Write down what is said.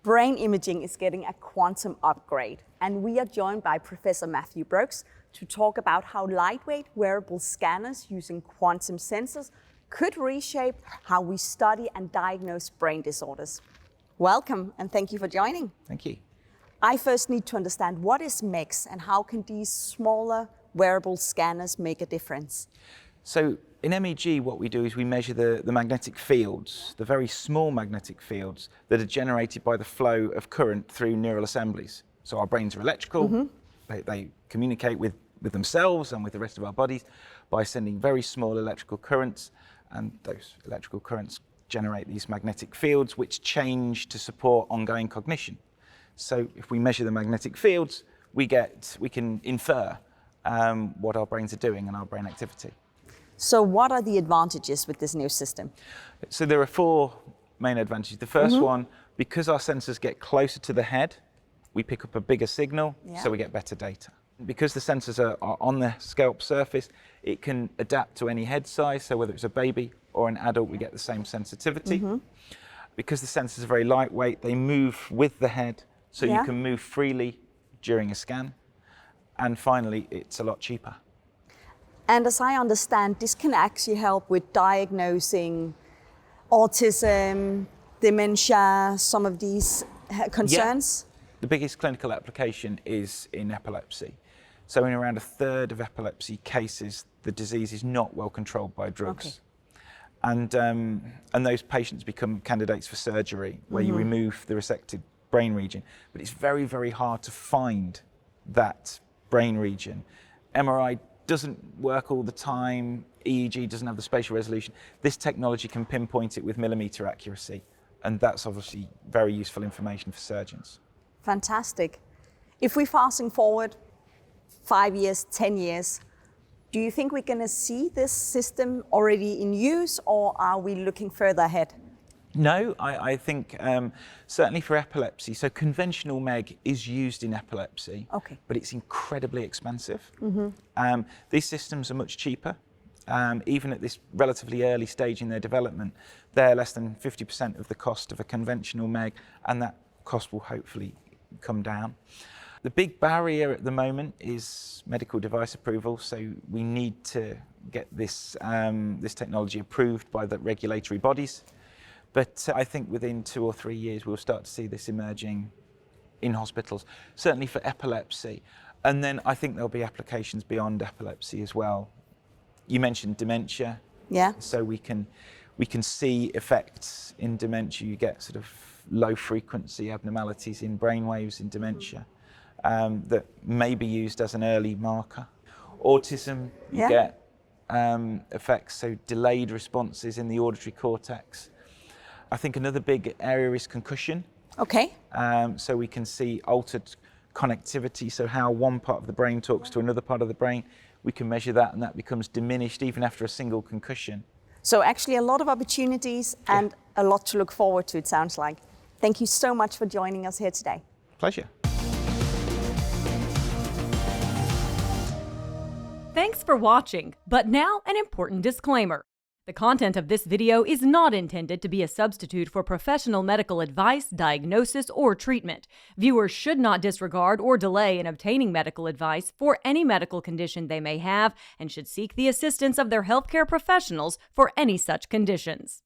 brain imaging is getting a quantum upgrade, and we are joined by Professor Matthew Brookes to talk about how lightweight wearable scanners using quantum sensors could reshape how we study and diagnose brain disorders. Welcome, and thank you for joining. Thank you. I first need to understand what is MECS and how can these smaller wearable scanners make a difference? So in MEG, what we do is we measure the magnetic fields, the very small magnetic fields that are generated by the flow of current through neural assemblies. So our brains are electrical, they communicate with themselves and with the rest of our bodies by sending very small electrical currents, and those electrical currents generate these magnetic fields which change to support ongoing cognition. So if we measure the magnetic fields, we can infer what our brains are doing and our brain activity. So what are the advantages with this new system? So there are four main advantages. The first one, because our sensors get closer to the head, we pick up a bigger signal, so we get better data. Because the sensors are on the scalp surface, it can adapt to any head size, so whether it's a baby or an adult, we get the same sensitivity. Because the sensors are very lightweight, they move with the head, so you can move freely during a scan. And finally, it's a lot cheaper. And as I understand, this can actually help with diagnosing autism, dementia, some of these concerns? Yeah. The biggest clinical application is in epilepsy. So in around a third of epilepsy cases, the disease is not well controlled by drugs. And those patients become candidates for surgery, where you remove the resected brain region. But it's very, very hard to find that brain region. MRI doesn't work all the time, EEG doesn't have the spatial resolution. This technology can pinpoint it with millimeter accuracy, and that's obviously very useful information for surgeons. Fantastic. If we're fasting forward 5 years, 10 years, do you think we're going to see this system already in use, or are we looking further ahead? No, I think certainly for epilepsy, so conventional MEG is used in epilepsy, but it's incredibly expensive. These systems are much cheaper. Even at this relatively early stage in their development, they're less than 50% of the cost of a conventional MEG, and that cost will hopefully come down. The big barrier at the moment is medical device approval, so we need to get this, this technology approved by the regulatory bodies. But I think within 2 or 3 years, we'll start to see this emerging in hospitals, certainly for epilepsy. And then I think there'll be applications beyond epilepsy as well. You mentioned dementia. Yeah. So we can see effects in dementia. You get sort of low frequency abnormalities in brainwaves in dementia that may be used as an early marker. Autism, you get effects, so delayed responses in the auditory cortex. I think another big area is concussion. So we can see altered connectivity, so how one part of the brain talks to another part of the brain. We can measure that, and that becomes diminished even after a single concussion. So actually a lot of opportunities and a lot to look forward to, it sounds like. Thank you so much for joining us here today. Pleasure. Thanks for watching, but now an important disclaimer. The content of this video is not intended to be a substitute for professional medical advice, diagnosis, or treatment. Viewers should not disregard or delay in obtaining medical advice for any medical condition they may have and should seek the assistance of their healthcare professionals for any such conditions.